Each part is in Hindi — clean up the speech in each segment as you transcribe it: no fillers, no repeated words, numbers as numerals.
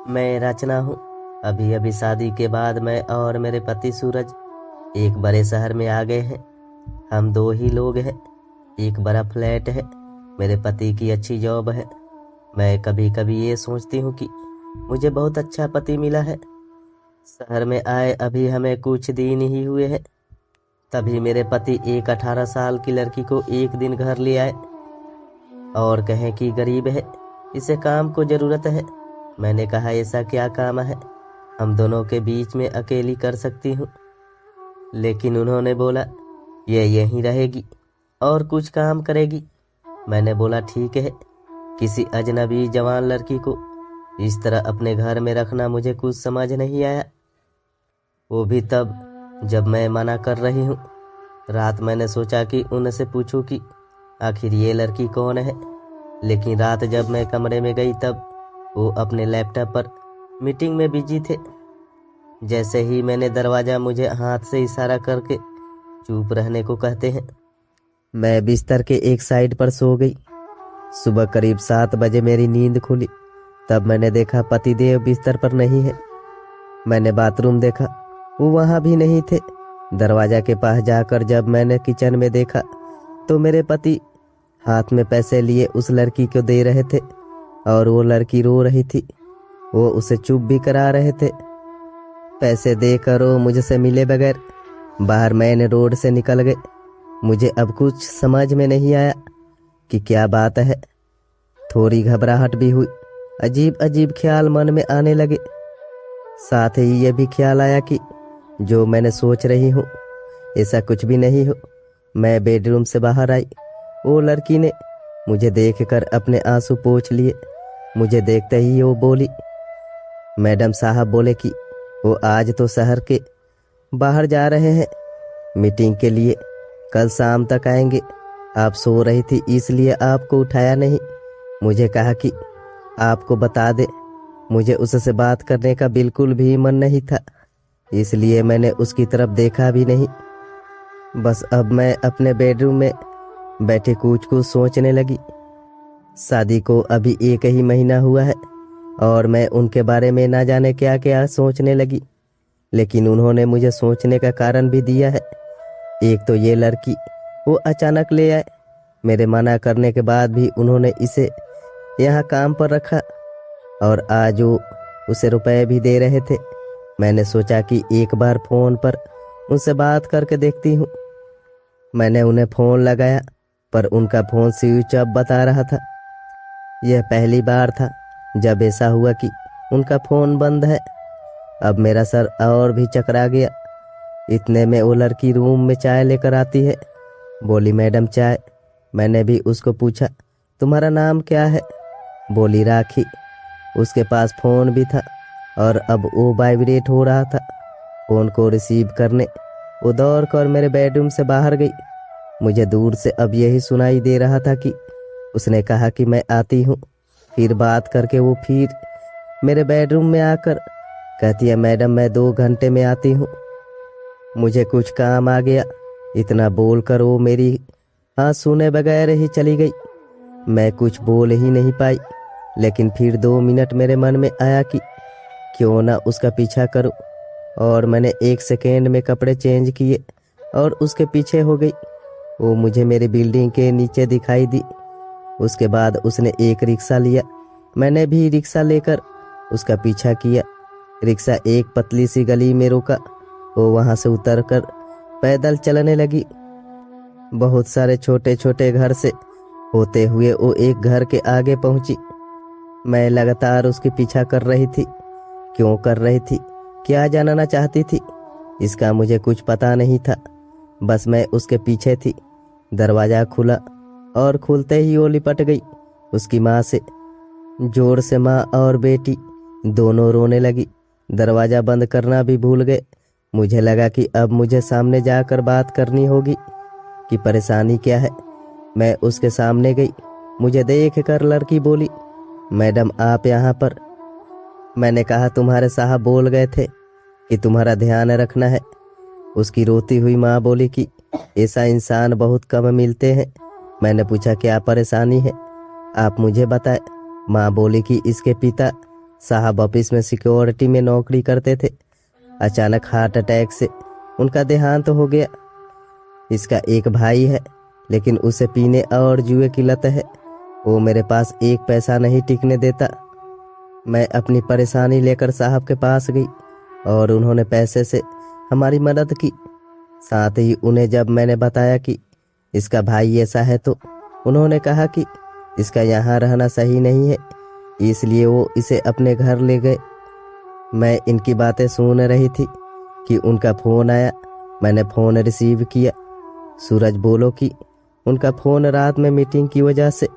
मैं रचना हूँ। अभी अभी शादी के बाद मैं और मेरे पति सूरज एक बड़े शहर में आ गए हैं। हम दो ही लोग हैं। एक बड़ा फ्लैट है। मेरे पति की अच्छी जॉब है। मैं कभी कभी ये सोचती हूँ कि मुझे बहुत अच्छा पति मिला है। शहर में आए अभी हमें कुछ दिन ही हुए हैं, तभी मेरे पति एक 18 साल की लड़की को एक दिन घर ले आए और कहें कि गरीब है, इसे काम को जरूरत है। मैंने कहा ऐसा क्या काम है, हम दोनों के बीच में अकेली कर सकती हूँ। लेकिन उन्होंने बोला ये यहीं रहेगी और कुछ काम करेगी। मैंने बोला ठीक है। किसी अजनबी जवान लड़की को इस तरह अपने घर में रखना मुझे कुछ समझ नहीं आया, वो भी तब जब मैं मना कर रही हूँ। रात मैंने सोचा कि उनसे पूछूं कि आखिर ये लड़की कौन है, लेकिन रात जब मैं कमरे में गई तब वो अपने लैपटॉप पर मीटिंग में बिजी थे। जैसे ही मैंने दरवाज़ा मुझे हाथ से इशारा करके चुप रहने को कहते हैं, मैं बिस्तर के एक साइड पर सो गई। सुबह करीब 7 बजे मेरी नींद खुली। तब मैंने देखा पतिदेव बिस्तर पर नहीं है। मैंने बाथरूम देखा, वो वहाँ भी नहीं थे। दरवाजा के पास जाकर जब मैंने किचन में देखा तो मेरे पति हाथ में पैसे लिए उस लड़की को दे रहे थे और वो लड़की रो रही थी। वो उसे चुप भी करा रहे थे। पैसे देकर वो मुझसे मिले बगैर बाहर मेन रोड से निकल गए। मुझे अब कुछ समझ में नहीं आया कि क्या बात है। थोड़ी घबराहट भी हुई। अजीब अजीब ख्याल मन में आने लगे। साथ ही ये भी ख्याल आया कि जो मैंने सोच रही हूँ ऐसा कुछ भी नहीं हो। मैं बेडरूम से बाहर आई। वो लड़की ने मुझे देखकर अपने आंसू पोंछ लिए। मुझे देखते ही वो बोली, मैडम साहब बोले कि वो आज तो शहर के बाहर जा रहे हैं मीटिंग के लिए, कल शाम तक आएंगे। आप सो रही थी इसलिए आपको उठाया नहीं। मुझे कहा कि आपको बता दे, मुझे उससे बात करने का बिल्कुल भी मन नहीं था, इसलिए मैंने उसकी तरफ देखा भी नहीं। बस अब मैं अपने बेडरूम में बैठे कुछ कुछ सोचने लगी। शादी को अभी 1 ही महीना हुआ है और मैं उनके बारे में ना जाने क्या क्या सोचने लगी। लेकिन उन्होंने मुझे सोचने का कारण भी दिया है। एक तो ये लड़की वो अचानक ले आए। मेरे मना करने के बाद भी उन्होंने इसे यहाँ काम पर रखा और आज वो उसे रुपए भी दे रहे थे। मैंने सोचा कि एक बार फोन पर उनसे बात करके देखती हूँ। मैंने उन्हें फोन लगाया पर उनका फोन स्विच ऑफ बता रहा था। यह पहली बार था जब ऐसा हुआ कि उनका फोन बंद है। अब मेरा सर और भी चकरा गया। इतने में वो लड़की रूम में चाय लेकर आती है। बोली, मैडम चाय। मैंने भी उसको पूछा, तुम्हारा नाम क्या है? बोली, राखी। उसके पास फोन भी था और अब वो वाइब्रेट हो रहा था। फोन को रिसीव करने वो दौड़ कर मेरे बेडरूम से बाहर गई। मुझे दूर से अब यही सुनाई दे रहा था कि उसने कहा कि मैं आती हूँ। फिर बात करके वो फिर मेरे बेडरूम में आकर कहती है, मैडम मैं 2 घंटे में आती हूँ, मुझे कुछ काम आ गया। इतना बोलकर वो मेरी हाँ सुने बगैर ही चली गई। मैं कुछ बोल ही नहीं पाई। लेकिन फिर 2 मिनट मेरे मन में आया कि क्यों ना उसका पीछा करूं, और मैंने 1 सेकेंड में कपड़े चेंज किए और उसके पीछे हो गई। वो मुझे मेरी बिल्डिंग के नीचे दिखाई दी। उसके बाद उसने एक रिक्शा लिया। मैंने भी रिक्शा लेकर उसका पीछा किया। रिक्शा एक पतली सी गली में रुका। वो वहां से उतरकर पैदल चलने लगी। बहुत सारे छोटे छोटे घर से होते हुए वो एक घर के आगे पहुंची। मैं लगातार उसके पीछा कर रही थी। क्यों कर रही थी, क्या जानना चाहती थी, इसका मुझे कुछ पता नहीं था। बस मैं उसके पीछे थी। दरवाजा खुला और खुलते ही वो लिपट गई उसकी माँ से। जोर से माँ और बेटी दोनों रोने लगी। दरवाजा बंद करना भी भूल गए। मुझे लगा कि अब मुझे सामने जाकर बात करनी होगी कि परेशानी क्या है। मैं उसके सामने गई। मुझे देख कर लड़की बोली, मैडम आप यहाँ पर? मैंने कहा, तुम्हारे साहब बोल गए थे कि तुम्हारा ध्यान रखना है। उसकी रोती हुई माँ बोली कि ऐसा इंसान बहुत कम मिलते हैं। मैंने पूछा, क्या परेशानी है, आप मुझे बताएं। माँ बोली कि इसके पिता साहब ऑफिस में सिक्योरिटी में नौकरी करते थे। अचानक हार्ट अटैक से उनका देहांत हो गया। इसका एक भाई है, लेकिन उसे पीने और जुए की लत है। वो मेरे पास एक पैसा नहीं टिकने देता। मैं अपनी परेशानी लेकर साहब के पास गई और उन्होंने पैसे से हमारी मदद की। साथ ही उन्हें जब मैंने बताया कि इसका भाई ऐसा है, तो उन्होंने कहा कि इसका यहाँ रहना सही नहीं है, इसलिए वो इसे अपने घर ले गए। मैं इनकी बातें सुन रही थी कि उनका फ़ोन आया। मैंने फ़ोन रिसीव किया। सूरज बोलो कि उनका फ़ोन रात में मीटिंग की वजह से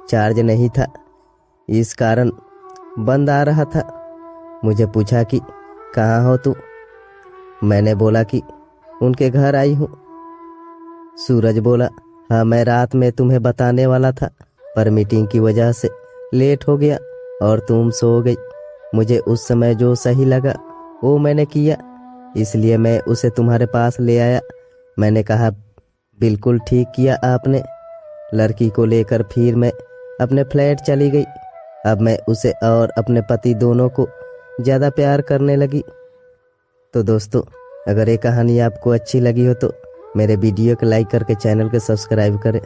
चार्ज नहीं था, इस कारण बंद आ रहा था। मुझे पूछा कि कहाँ हो तू? मैंने बोला कि उनके घर आई हूँ। सूरज बोला, हाँ मैं रात में तुम्हें बताने वाला था, पर मीटिंग की वजह से लेट हो गया और तुम सो गई। मुझे उस समय जो सही लगा वो मैंने किया, इसलिए मैं उसे तुम्हारे पास ले आया। मैंने कहा, बिल्कुल ठीक किया आपने। लड़की को लेकर फिर मैं अपने फ्लैट चली गई। अब मैं उसे और अपने पति दोनों को ज़्यादा प्यार करने लगी। तो दोस्तों, अगर ये कहानी आपको अच्छी लगी हो तो मेरे वीडियो को लाइक करके चैनल को सब्सक्राइब करें।